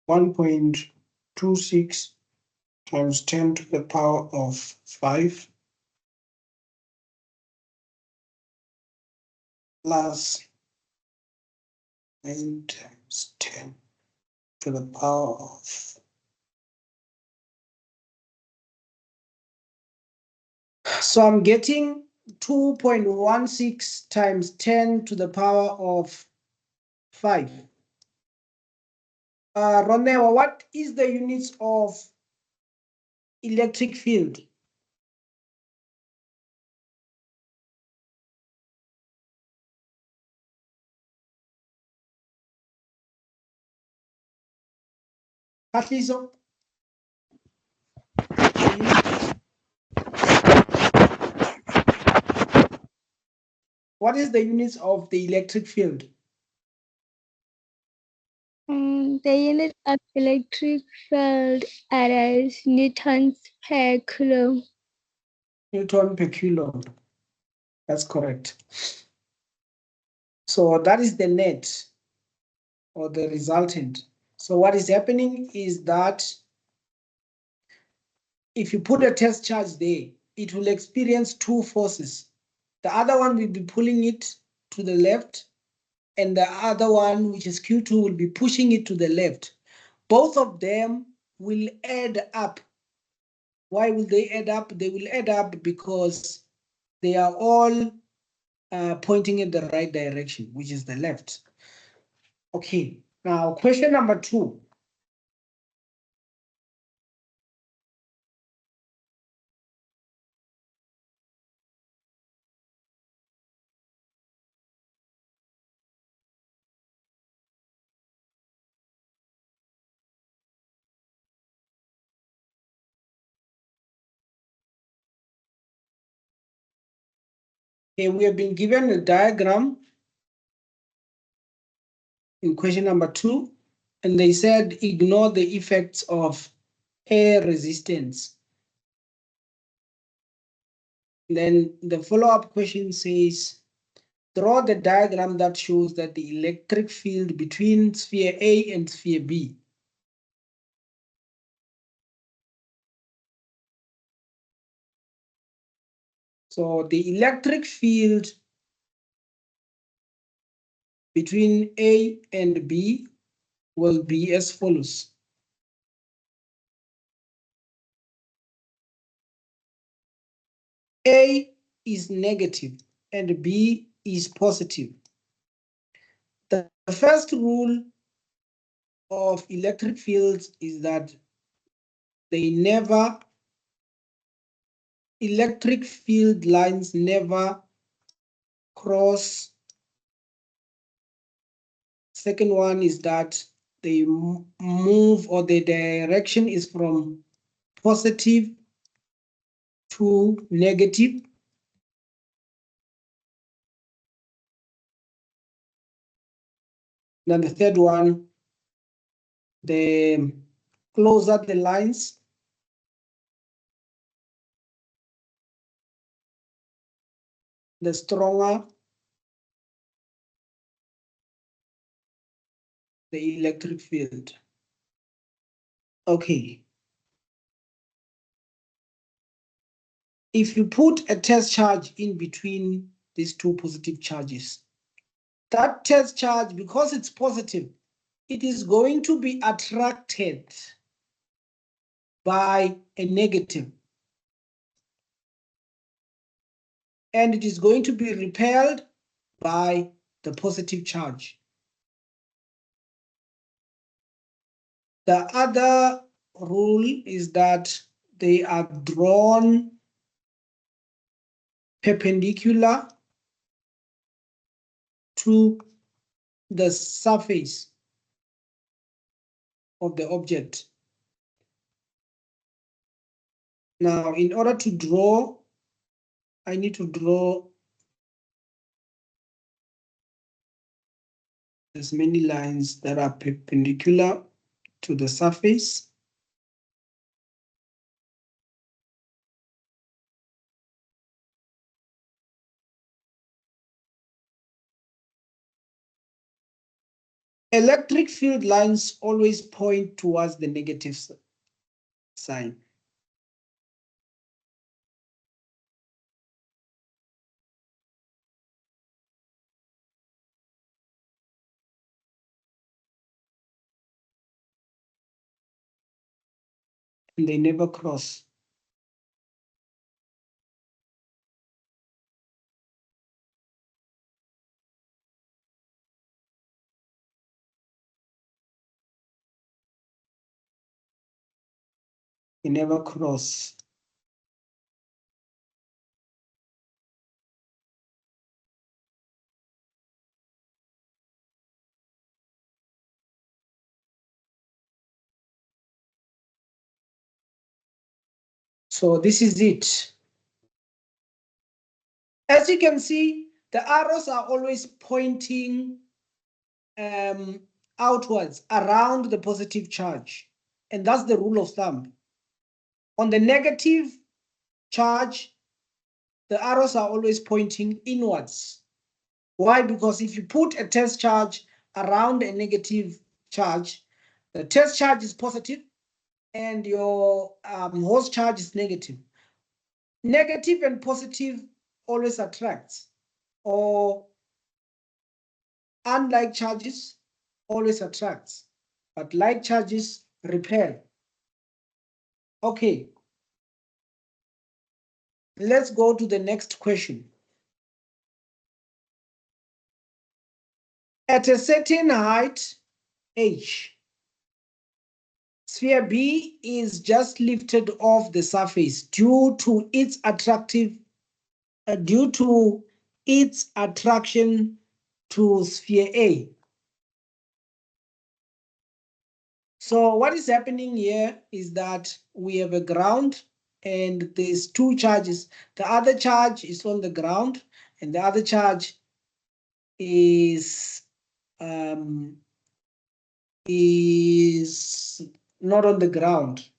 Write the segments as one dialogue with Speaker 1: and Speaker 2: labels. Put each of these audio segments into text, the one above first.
Speaker 1: 1.26 times 10 to the power of 5 plus 9 times 10 to the power of. So I'm getting 2.16 times 10 to the power of 5. Ronewa, what is the units of electric field? Katliso? What is the units of the electric field?
Speaker 2: The unit of electric field is newtons per coulomb.
Speaker 1: Newton per coulomb. That's correct. So that is the net or the resultant. So what is happening is that if you put a test charge there, it will experience two forces. The other one will be pulling it to the left, and the other one, which is Q2, will be pushing it to the left. Both of them will add up. Why will they add up? They will add up because they are all pointing in the right direction, which is the left. Okay, now question number 2. Okay, we have been given a diagram in question number 2, and they said ignore the effects of air resistance. Then the follow-up question says, draw the diagram that shows that the electric field between sphere A and sphere B. So the electric field between A and B will be as follows. A is negative and B is positive. The first rule of electric fields is that electric field lines never cross. Second one is that they move, or the direction is from positive to negative. Then the third one, the closer the lines, the stronger the electric field. Okay. If you put a test charge in between these two positive charges, that test charge, because it's positive, it is going to be attracted by a negative, and it is going to be repelled by the positive charge. The other rule is that they are drawn perpendicular to the surface of the object. Now, in order to draw, I need to draw as many lines that are perpendicular to the surface. Electric field lines always point towards the negative sign. And they never cross. They never cross. So this is it. As you can see, the arrows are always pointing outwards around the positive charge. And that's the rule of thumb. On the negative charge, the arrows are always pointing inwards. Why? Because if you put a test charge around a negative charge, the test charge is positive and your host charge is negative. Negative and positive always attracts, or unlike charges always attracts, but like charges repel. Okay, let's go to the next question. At a certain height, h, sphere B is just lifted off the surface due to its attraction to sphere A. So what is happening here is that we have a ground and there's two charges. The other charge is on the ground and the other charge is is not on the ground.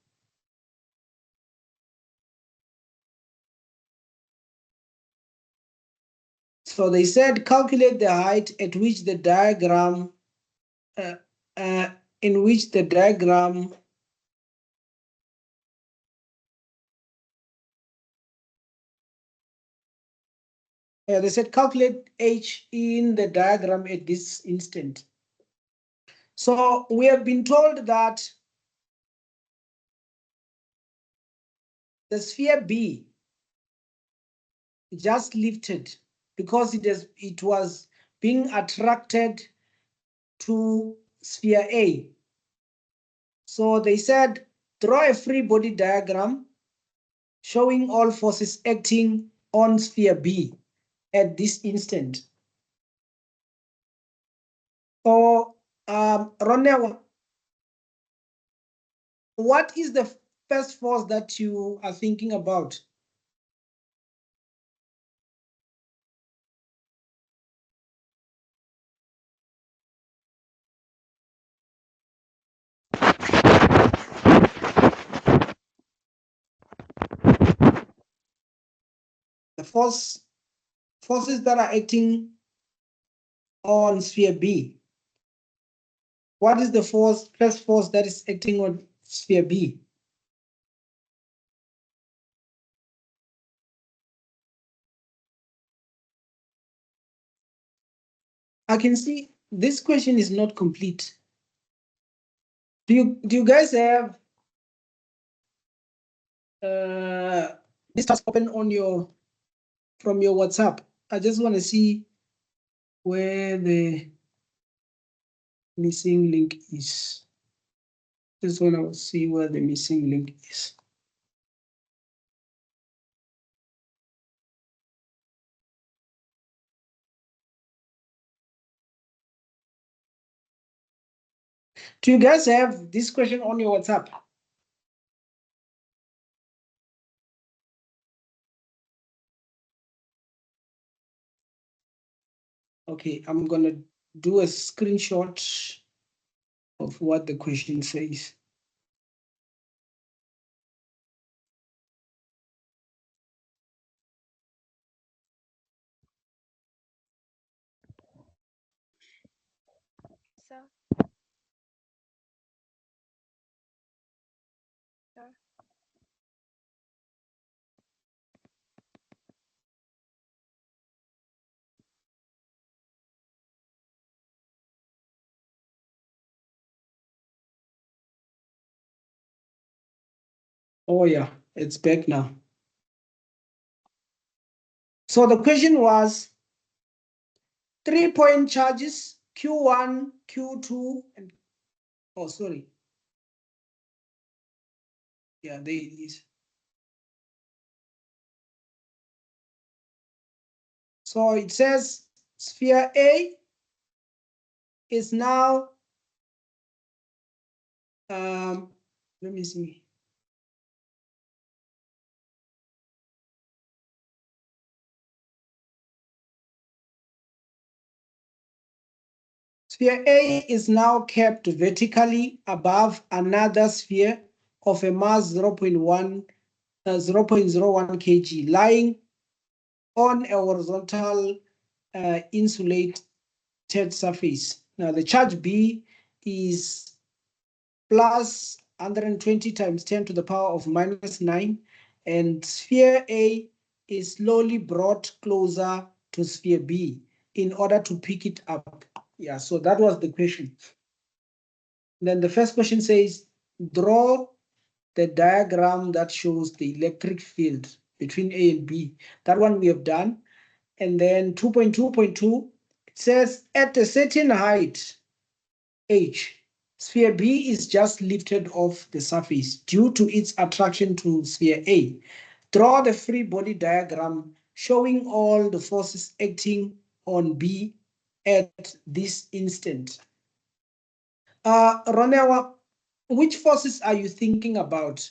Speaker 1: So they said calculate the height at which the diagram uh, in which the diagram they said calculate h in the diagram at this instant. So we have been told that the sphere B just lifted because it was being attracted to sphere A. So they said draw a free body diagram showing all forces acting on sphere B at this instant. Or Ronel, what is the first force that you are thinking about? The forces that are acting on sphere B. What is the first force that is acting on sphere B? I can see this question is not complete. Do you guys have this task open on from your WhatsApp? I just want to see where the missing link is. Just want to see where the missing link is. Do you guys have this question on your WhatsApp? Okay, I'm gonna do a screenshot of what the question says.
Speaker 3: Sir.
Speaker 1: Oh yeah, it's back now. So the question was 3-point charges Q1, Q2, and oh sorry. Yeah, there it is. So it says sphere A is now let me see. Sphere A is now kept vertically above another sphere of a mass 0.01 kg, lying on a horizontal insulated surface. Now the charge B is plus 120 times 10 to the power of minus 9, and sphere A is slowly brought closer to sphere B in order to pick it up. Yeah, so that was the question. Then the first question says, draw the diagram that shows the electric field between A and B. That one we have done. And then 2.2.2, it says at a certain height, H, sphere B is just lifted off the surface due to its attraction to sphere A. Draw the free body diagram showing all the forces acting on B at this instant. Ronewa, which forces are you thinking about?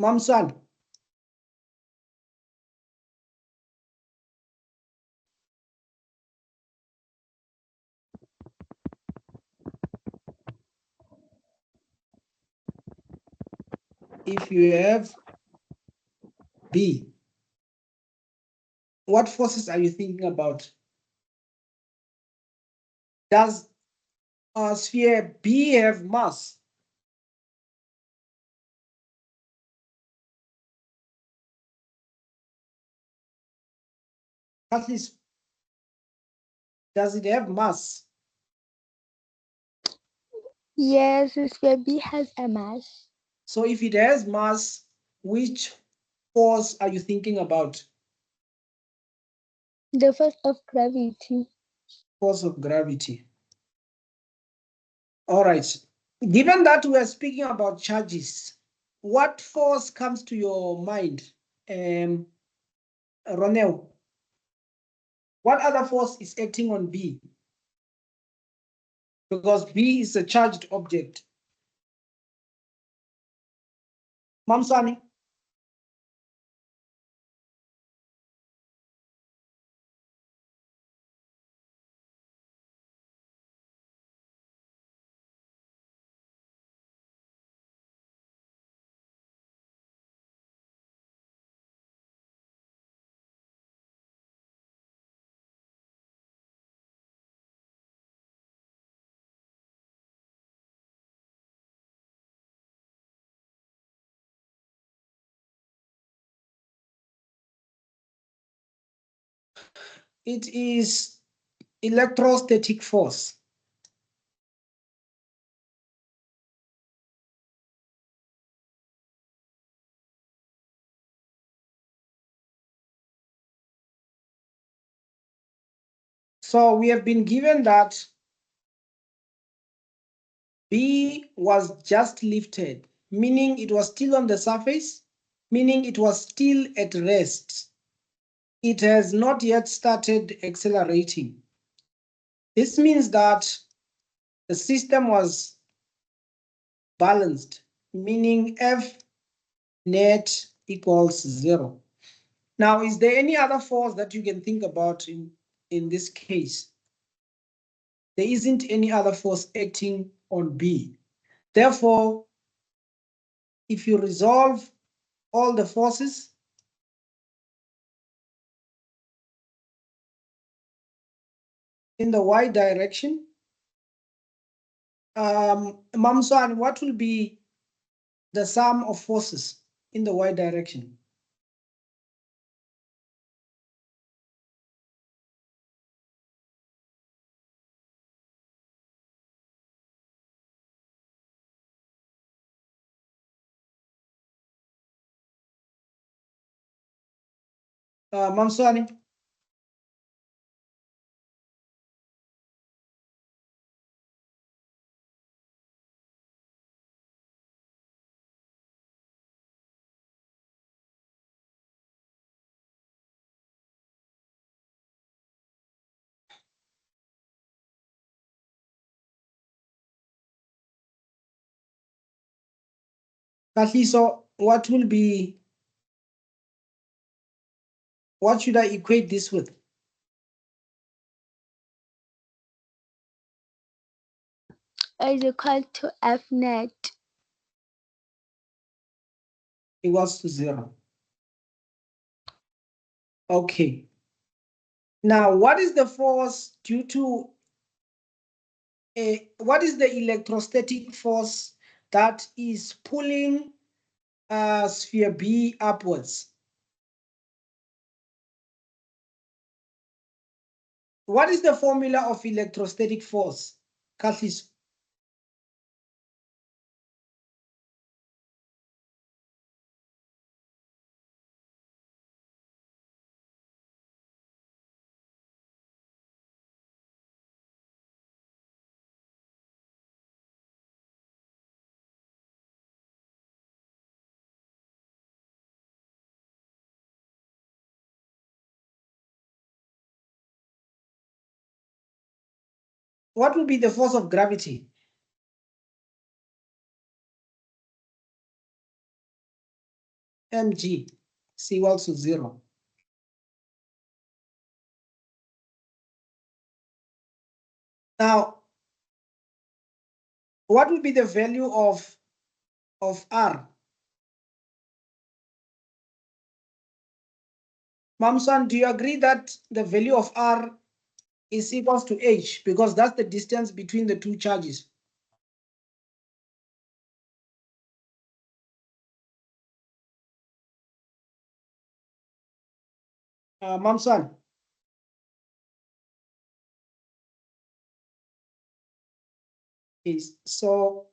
Speaker 1: Mamsan? If you have B, what forces are you thinking about? Does sphere B have mass? At least, does it have mass?
Speaker 2: Yes, sphere B has a mass.
Speaker 1: So if it has mass, which force are you thinking about?
Speaker 2: The force of gravity.
Speaker 1: Force of gravity. All right. Given that we are speaking about charges, what force comes to your mind? Ronel, what other force is acting on B? Because B is a charged object. Mamsani? It is electrostatic force. So we have been given that B was just lifted, meaning it was still on the surface, meaning it was still at rest. It has not yet started accelerating. This means that the system was balanced, meaning F net equals 0. Now, is there any other force that you can think about in this case? There isn't any other force acting on B. Therefore, if you resolve all the forces, in the y direction, Mamsan, what will be the sum of forces in the y direction? Mamswani? So what should I equate this with?
Speaker 2: Is equal to F net.
Speaker 1: Equals to 0. Okay. Now, what is the force due to what is the electrostatic force that is pulling sphere B upwards? What is the formula of electrostatic force? Kathis? What will be the force of gravity? mg is equals to 0. Now, what will be the value of r? Mamsan, do you agree that the value of r is equals to h because that's the distance between the two charges? Mamsan? Is so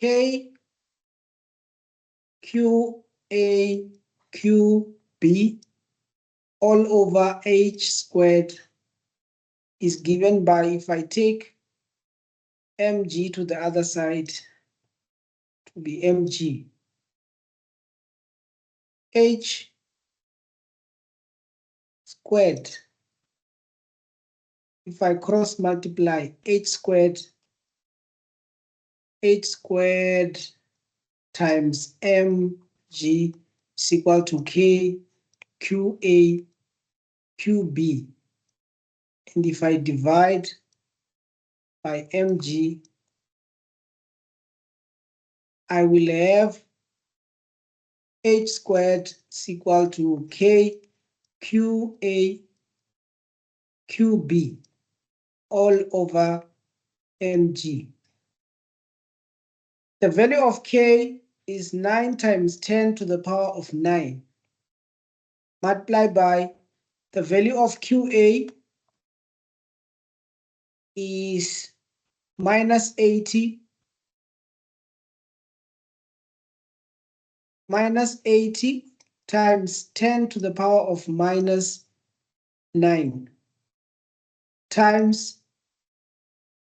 Speaker 1: K Q A Q B all over h squared is given by, if I take mg to the other side, to be mg, h squared, if I cross multiply h squared times mg is equal to k qa qb, and if I divide by mg, I will have h squared is equal to k qa qb all over mg. The value of k is 9 times 10 to the power of 9, multiplied by the value of qa is minus 80 times 10 to the power of minus 9 times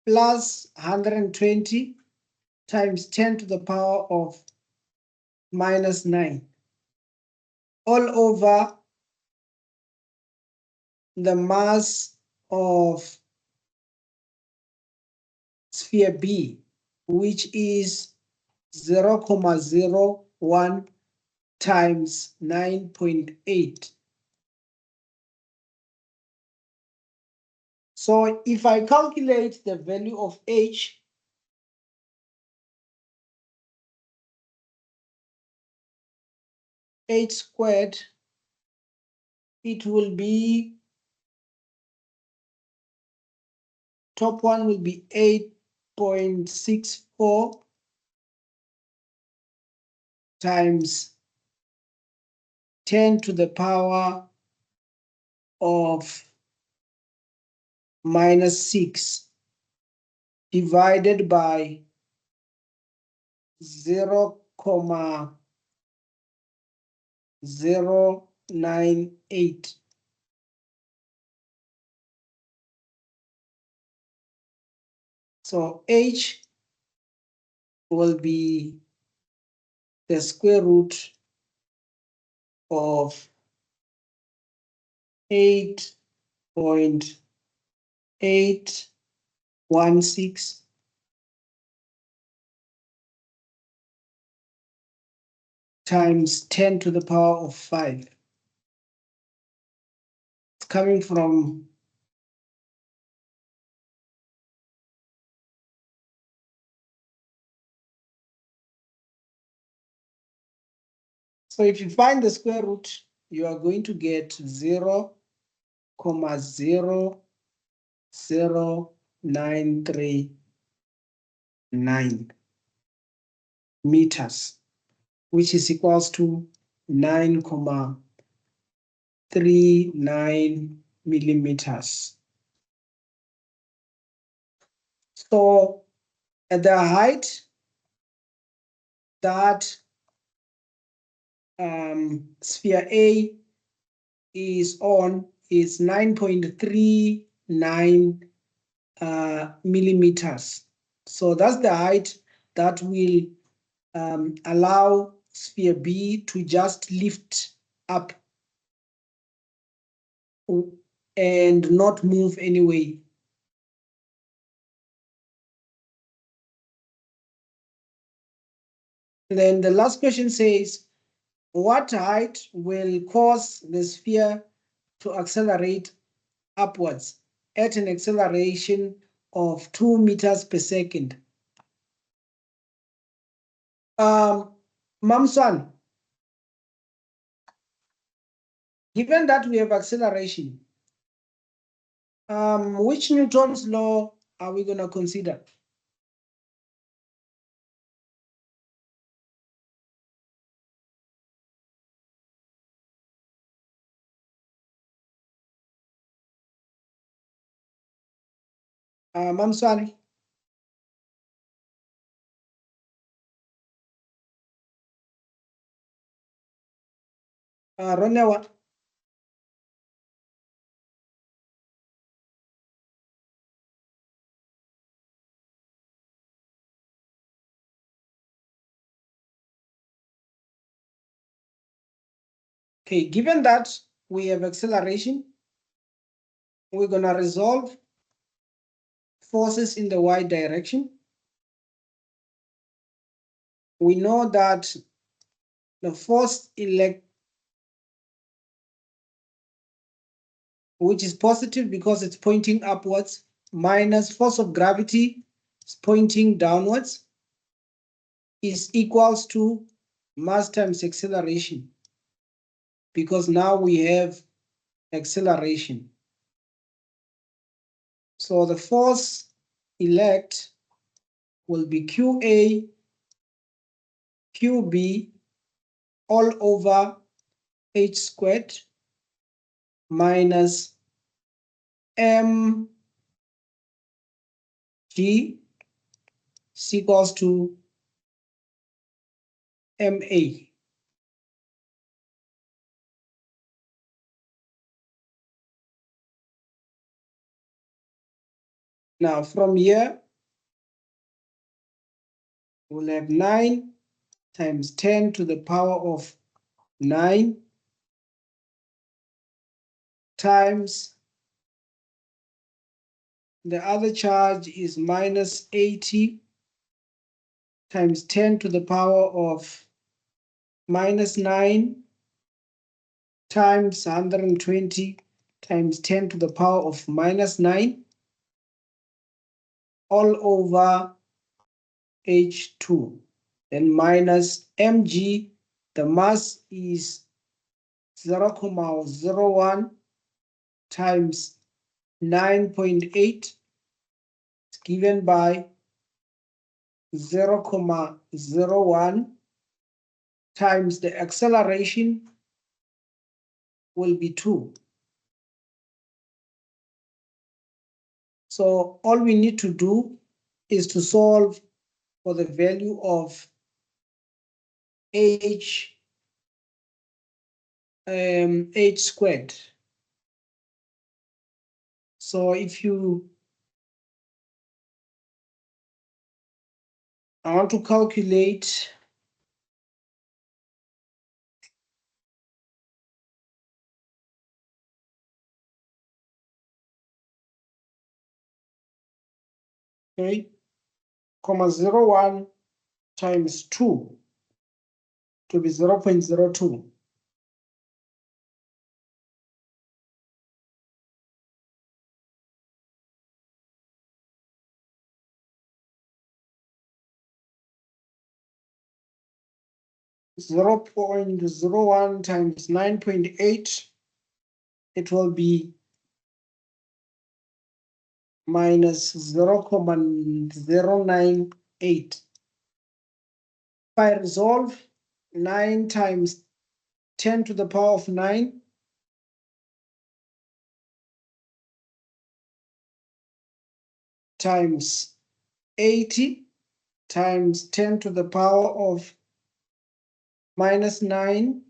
Speaker 1: plus 120 times 10 to the power of minus 9 all over the mass of sphere B, which is 0.01 times 9.8. So if I calculate the value of h squared, it will be, top one will be 8.64 times 10 to the power of -6 divided by 0.098. So h will be the square root of 8.816 times 10 to the power of 5. It's coming from so if you find the square root, you are going to get 0.00939 meters, which is equals to 9.39 millimeters. So at the height that sphere A is on is 9.39 millimeters. So that's the height that will allow sphere B to just lift up and not move anyway. Then the last question says, what height will cause the sphere to accelerate upwards at an acceleration of 2 meters per second? Mamswan, given that we have acceleration, which Newton's law are we going to consider? Mamswani? Ronewa? Okay, given that we have acceleration, we're going to resolve forces in the y direction. We know that the force which is positive because it's pointing upwards, minus force of gravity is pointing downwards, is equals to mass times acceleration, because now we have acceleration. So the force elect will be QA, QB all over h squared minus mg equals to ma. Now from here, we'll have 9 times 10 to the power of 9 times the other charge is minus 80 times 10 to the power of minus 9 times 120 times 10 to the power of minus 9 all over H2. Then minus mg, the mass is 0.01 times 9.8 given by 0.01 times the acceleration will be 2. So all we need to do is to solve for the value of h squared. So if I want to calculate okay, 0.01 times 2 to be 0.02. Zero point zero 0.01 times 9.8, it will be minus 0.098. If I resolve 9 times 10 to the power of 9 times 80 times 10 to the power of minus 9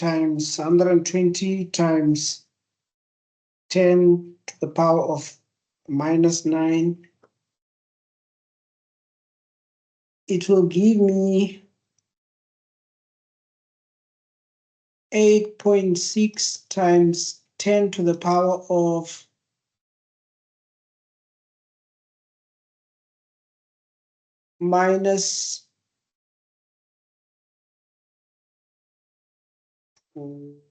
Speaker 1: times 120 times 10 to the power of minus 9, it will give me 8.6 times 10 to the power of minus 5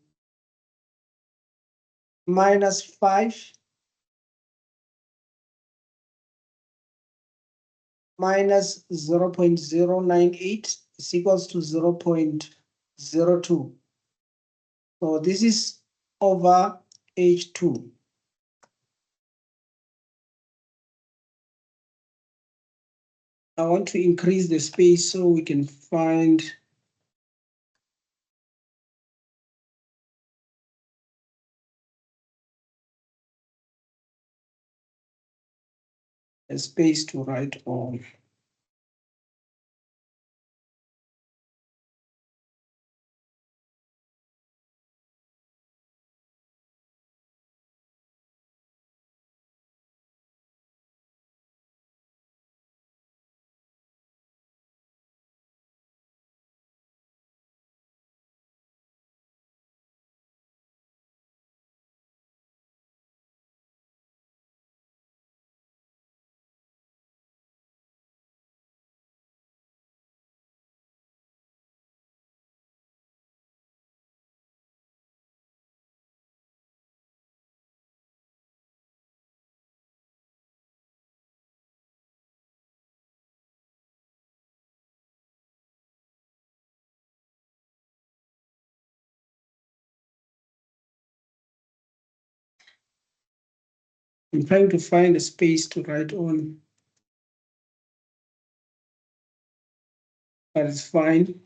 Speaker 1: minus 0.098 is equals to 0.02. So this is over H2. I want to increase the space so we can find a space to write on. I'm trying to find a space to write on, but it's fine.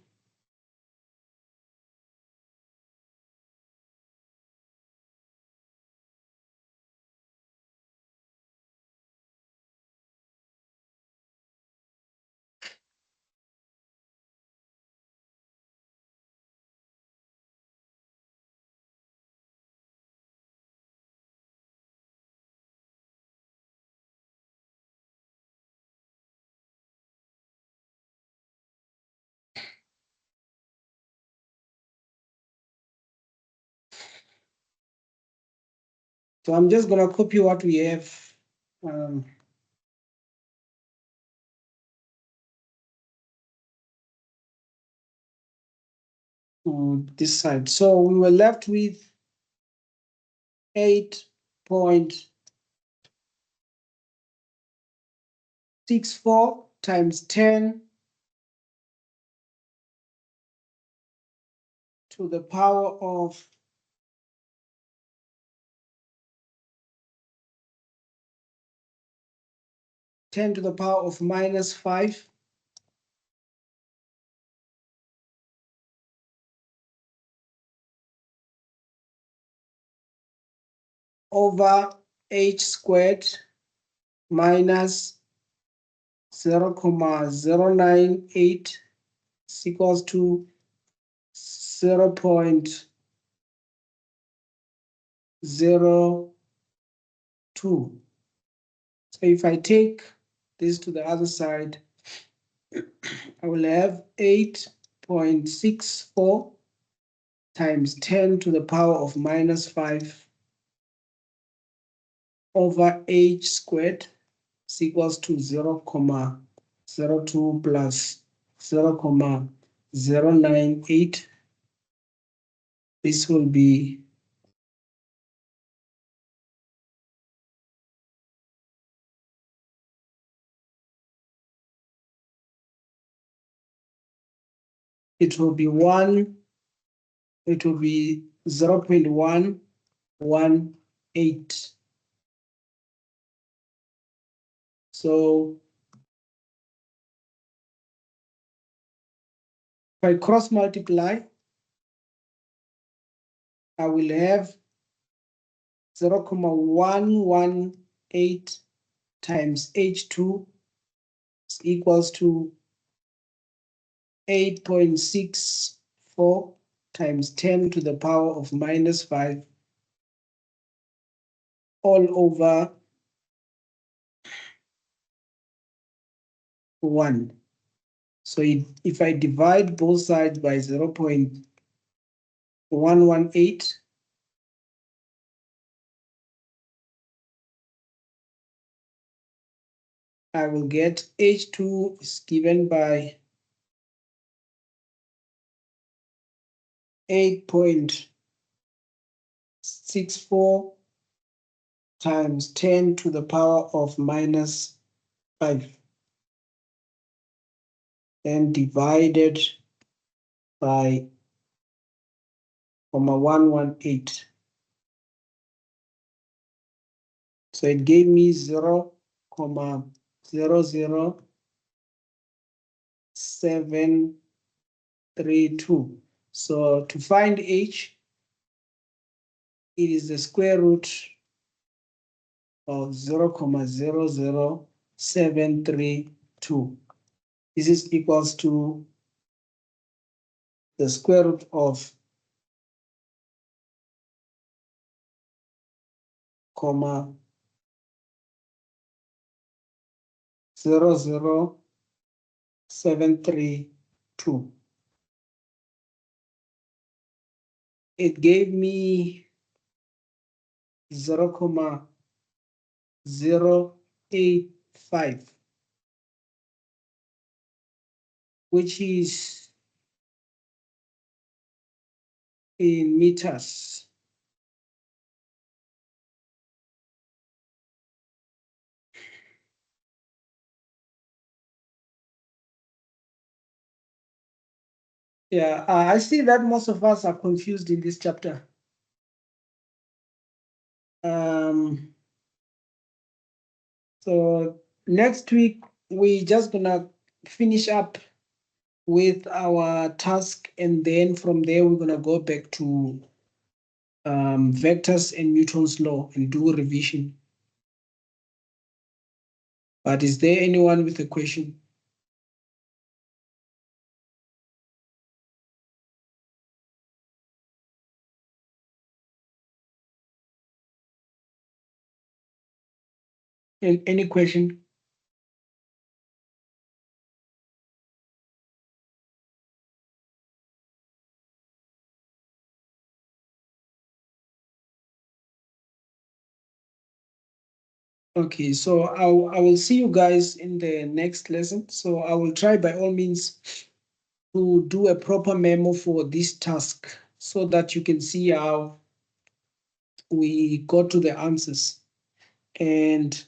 Speaker 1: So I'm just going to copy what we have to this side. So we were left with 8.64 times 10 to the power of 10 to the power of minus 5 over h squared minus 0.098 is equals to 0.02. So if I take this to the other side, I will have 8.64 times 10 to the power of minus 5 over h squared is equals to 0.02 plus 0.098. This will be it will be 0.118. So if I cross multiply, I will have 0.118 times h2 is equals to 8.64 times 10 to the power of minus 5 all over 1. So if I divide both sides by 0.118, I will get h2 is given by 8.64 times 10 to the power of minus 5, then divided by 118. So it gave me 0.00732. So to find h, it is the square root of 0.00732. This is equals to the square root of 0.00732. It gave me 0.085, which is in meters. Yeah, I see that most of us are confused in this chapter. So next week, we're just gonna finish up with our task, and then from there, we're gonna go back to vectors and Newton's law and do revision. But is there anyone with a question? Any question? Okay, so I will see you guys in the next lesson. So I will try by all means to do a proper memo for this task so that you can see how we got to the answers. And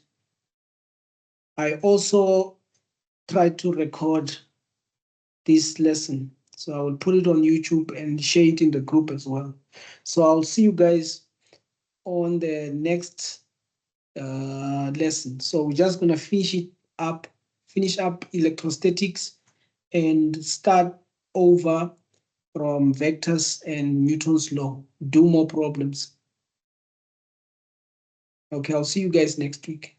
Speaker 1: I also try to record this lesson. So I will put it on YouTube and share it in the group as well. So I'll see you guys on the next lesson. So we're just gonna finish it up, finish up electrostatics, and start over from vectors and Newton's law. Do more problems. Okay, I'll see you guys next week.